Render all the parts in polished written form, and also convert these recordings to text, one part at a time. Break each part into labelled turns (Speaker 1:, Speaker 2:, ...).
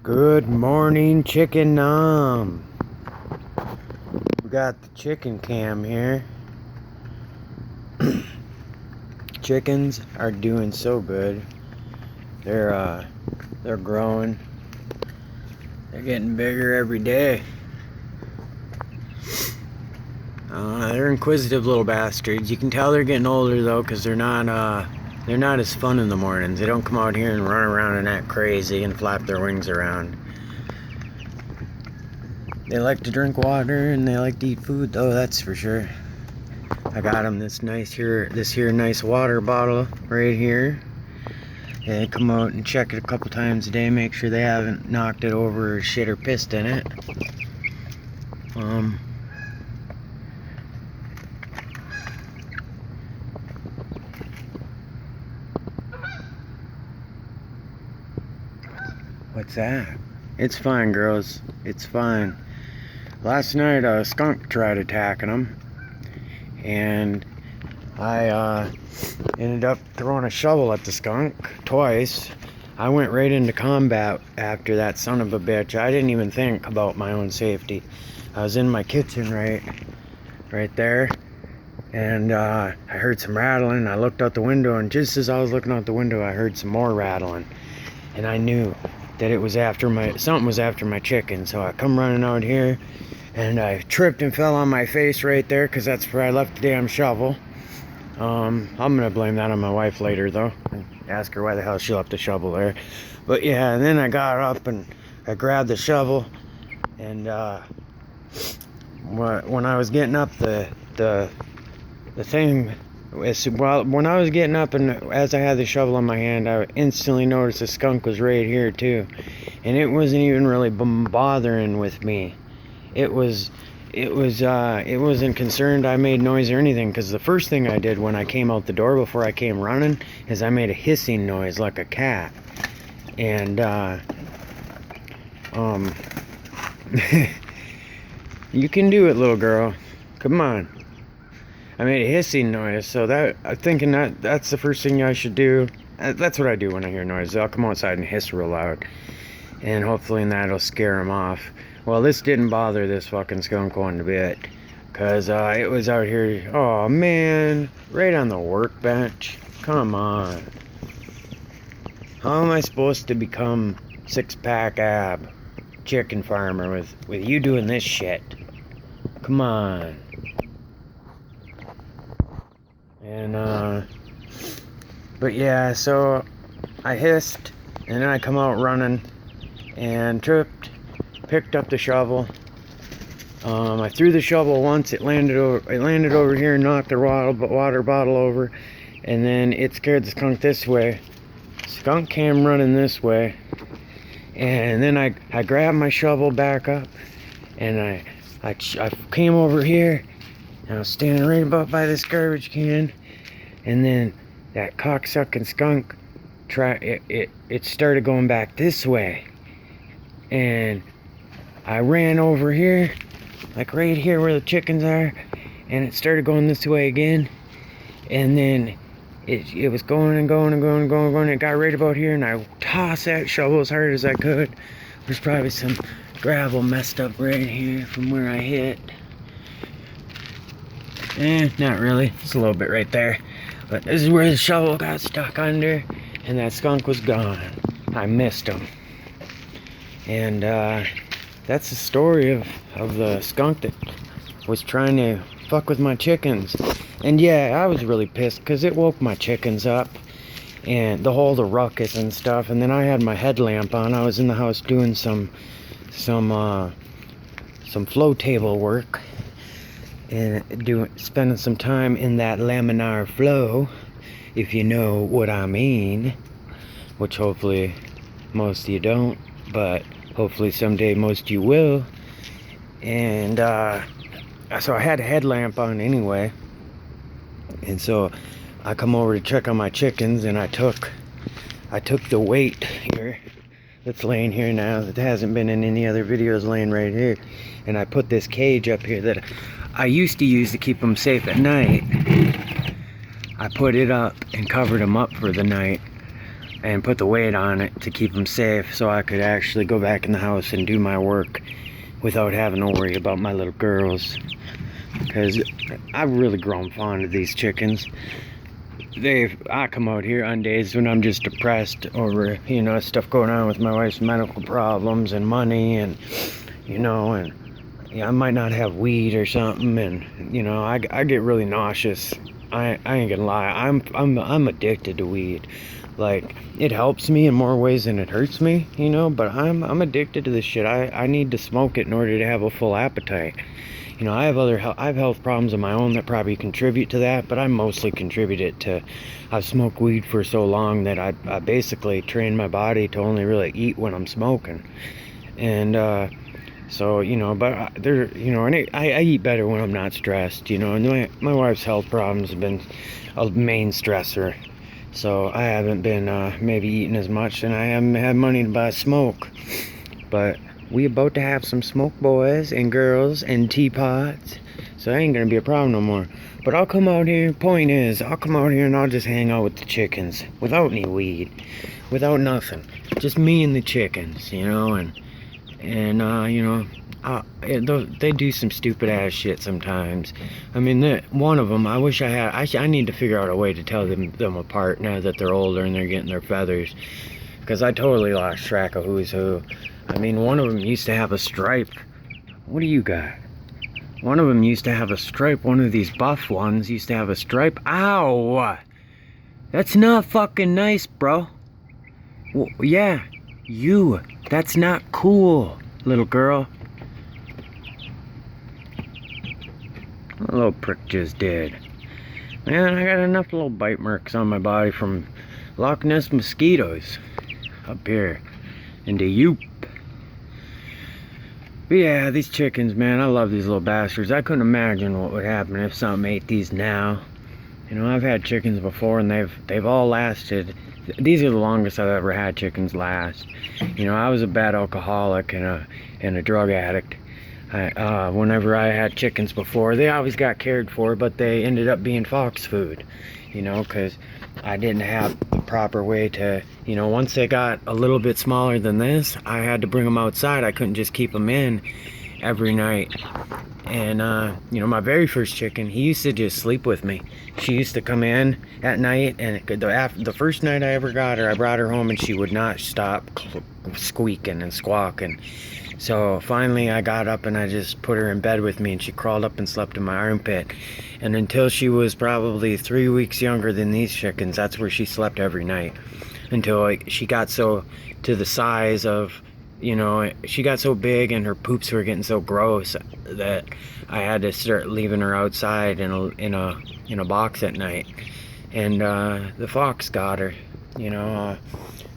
Speaker 1: Good morning, chicken nom. We got the chicken cam here. Chickens are doing so good. They're growing. They're getting bigger every day. They're inquisitive little bastards. You can tell they're getting older though, because they're not as fun in the mornings. They don't come out here and run around and act crazy and flap their wings around. They like to drink water and they like to eat food though, that's for sure. I got them this here nice water bottle right here. They come out and check it a couple times a day, make sure they haven't knocked it over or shit or pissed in it. What's that? It's fine, girls. It's fine. Last night a skunk tried attacking them, and I ended up throwing a shovel at the skunk twice. I went right into combat after that son of a bitch. I didn't even think about my own safety. I was in my kitchen right there, and I heard some rattling. I looked out the window, and just as I was looking out the window, I heard some more rattling, and I knew that it was something was after my chicken. So I come running out here, and I tripped and fell on my face right there, because that's where I left the damn shovel. I'm gonna blame that on my wife later though, and ask her why the hell she left the shovel there. But yeah, and then I got up and I grabbed the shovel, and when I was getting up, the thing, when I was getting up and as I had the shovel in my hand, I instantly noticed the skunk was right here too, and it wasn't even really bothering with me. It wasn't concerned I made noise or anything, because the first thing I did when I came out the door before I came running is I made a hissing noise like a cat. And you can do it, little girl. Come on. I made a hissing noise, so that I'm thinking that's the first thing I should do. That's what I do when I hear noise. I'll come outside and hiss real loud, and hopefully that'll scare him off. Well, this didn't bother this fucking skunk one bit, because it was out here, oh man, right on the workbench. Come on. How am I supposed to become six-pack ab chicken farmer with you doing this shit? Come on. And but yeah, so I hissed, and then I come out running and tripped, picked up the shovel. I threw the shovel once, it landed over here and knocked the water bottle over, and then it scared the skunk this way. Skunk came running this way, and then I grabbed my shovel back up, and I came over here, and I was standing right about by this garbage can, and then that cocksucking skunk it started going back this way, and I ran over here, like right here where the chickens are, and it started going this way again, and then it was going and going and going and going and going. It got right about here, and I tossed that shovel as hard as I could. There's probably some gravel messed up right here from where I hit. Not really. It's a little bit right there. But this is where the shovel got stuck under, and that skunk was gone. I missed him. And that's the story of the skunk that was trying to fuck with my chickens. And yeah, I was really pissed because it woke my chickens up, and the ruckus and stuff. And then I had my headlamp on. I was in the house doing some flow table work, and spending some time in that laminar flow, if you know what I mean, which hopefully most of you don't, but hopefully someday most of you will. And so I had a headlamp on anyway, and so I come over to check on my chickens, and I took the weight here that's laying here now, that hasn't been in any other videos, laying right here, and I put this cage up here that I used to use to keep them safe at night. I put it up and covered them up for the night. and put the weight on it to keep them safe so I could actually go back in the house and do my work without having to worry about my little girls. Because I've really grown fond of these chickens. I come out here on days when I'm just depressed over, you know, stuff going on with my wife's medical problems and money, and, you know, and yeah, I might not have weed or something, and, you know, I get really nauseous. I ain't gonna lie, I'm addicted to weed. Like, it helps me in more ways than it hurts me, you know, but I'm addicted to this shit. I need to smoke it in order to have a full appetite. You know, I have health problems of my own that probably contribute to that, but I mostly contribute it to, I've smoked weed for so long that I basically trained my body to only really eat when I'm smoking. And so, you know, but there, you know, and I eat better when I'm not stressed, you know, and my wife's health problems have been a main stressor. So I haven't been maybe eating as much, and I haven't had money to buy smoke. But we about to have some smoke, boys and girls, and teapots, so that ain't gonna be a problem no more. But I'll come out here, point is, I'll come out here and I'll just hang out with the chickens without any weed, without nothing, just me and the chickens, you know. And you know, they do some stupid ass shit sometimes. I mean, one of them, I wish I had, I need to figure out a way to tell them apart now that they're older and they're getting their feathers, because I totally lost track of who's who. I mean, one of them used to have a stripe. What do you got? One of them used to have a stripe. One of these buff ones used to have a stripe. Ow! That's not fucking nice, bro. Well, yeah, that's not cool, little girl. A little prick just did. Man, I got enough little bite marks on my body from Loch Ness mosquitoes up here in the Yoop. But yeah, these chickens, man, I love these little bastards. I couldn't imagine what would happen if something ate these now. You know, I've had chickens before, and they've all lasted. These are the longest I've ever had chickens last. You know, I was a bad alcoholic and a drug addict. Whenever I had chickens before, they always got cared for, but they ended up being fox food. You know, because I didn't have the proper way to, you know, once they got a little bit smaller than this, I had to bring them outside. I couldn't just keep them in every night. And, you know, my very first chicken, he used to just sleep with me. She used to come in at night, and the first night I ever got her, I brought her home, and she would not stop squeaking and squawking. So finally I got up and I just put her in bed with me, and she crawled up and slept in my armpit. And until she was probably 3 weeks younger than these chickens, that's where she slept every night. Until like she got so to the size of, you know, she got so big and her poops were getting so gross that I had to start leaving her outside in a box at night. And the fox got her. You know,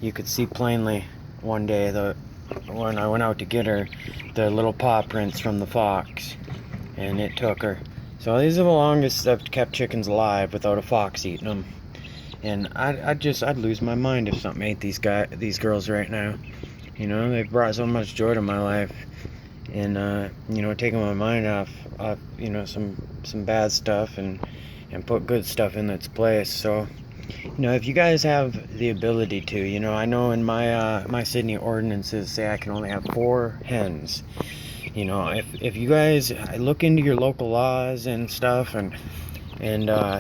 Speaker 1: you could see plainly one day when I went out to get her, the little paw prints from the fox, and it took her. So these are the longest I've kept chickens alive without a fox eating them. And I'd lose my mind if something ate these girls right now. You know, they've brought so much joy to my life, and you know, taking my mind off you know, some bad stuff and put good stuff in its place. So, you know, if you guys have the ability to, you know, I know in my Sydney ordinances say I can only have 4 hens. You know, if you guys look into your local laws and stuff, and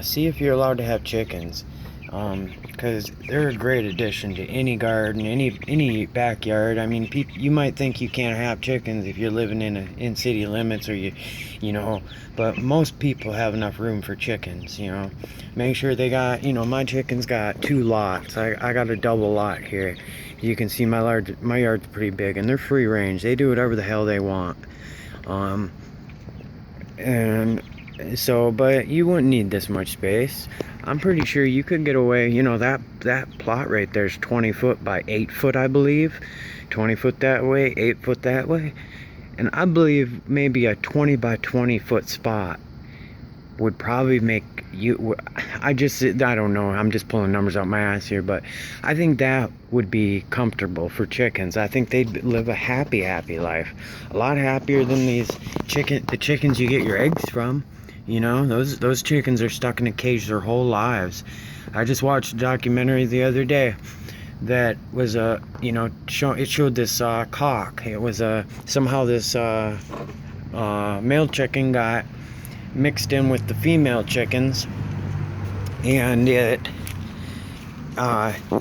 Speaker 1: see if you're allowed to have chickens, because they're a great addition to any garden, any backyard. I mean, you might think you can't have chickens if you're living in city limits, or you know, but most people have enough room for chickens. You know, make sure they got, you know, my chickens got 2 lots. I got a double lot here. You can see my yard's pretty big, and they're free range. They do whatever the hell they want. And so, but you wouldn't need this much space. I'm pretty sure you could get away, you know, that plot right there is 20 foot by 8 foot, I believe. 20 foot that way, 8 foot that way. And I believe maybe a 20 by 20 foot spot would probably make you, I don't know, I'm just pulling numbers out my ass here, but I think that would be comfortable for chickens. I think they'd live a happy life. A lot happier than the chickens you get your eggs from. You know, those chickens are stuck in a cage their whole lives. I just watched a documentary the other day that was a, it showed this cock. It was somehow this male chicken got mixed in with the female chickens, and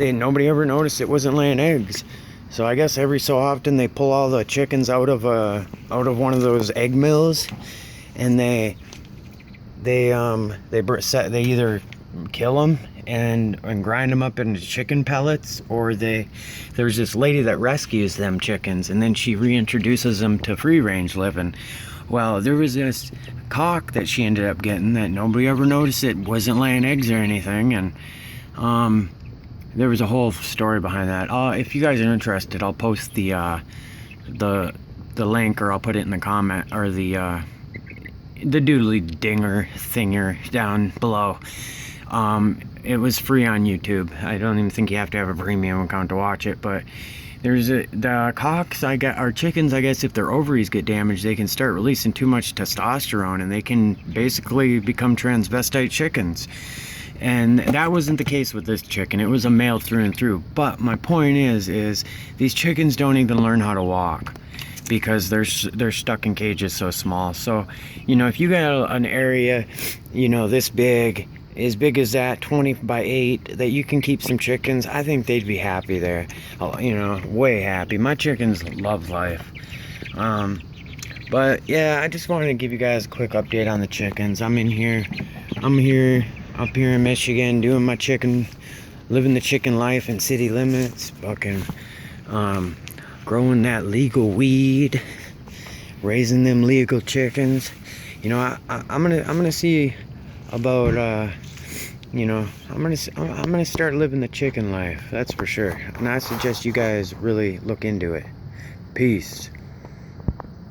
Speaker 1: nobody ever noticed it wasn't laying eggs. So I guess every so often they pull all the chickens out of one of those egg mills, and they either kill them and grind them up into chicken pellets, or there's this lady that rescues them chickens, and then she reintroduces them to free range living. Well, there was this cock that she ended up getting that nobody ever noticed it wasn't laying eggs or anything, and there was a whole story behind that. If you guys are interested, I'll post the link, or I'll put it in the comment, or the doodly dinger thinger down below. It was free on YouTube. I don't even think you have to have a premium account to watch it, but there's the cocks, or chickens, I guess, if their ovaries get damaged, they can start releasing too much testosterone, and they can basically become transvestite chickens. And that wasn't the case with this chicken. It was a male through and through. But my point is these chickens don't even learn how to walk, because they're stuck in cages so small. So, if you got an area, this big, as big as that, 20 by 8, that you can keep some chickens, I think they'd be happy there. Way happy. My chickens love life. But yeah, I just wanted to give you guys a quick update on the chickens. I'm here up here in Michigan, doing my living the chicken life in city limits, fucking growing that legal weed, raising them legal chickens. I'm gonna see about I'm gonna start living the chicken life, that's for sure. And I suggest you guys really look into it. Peace.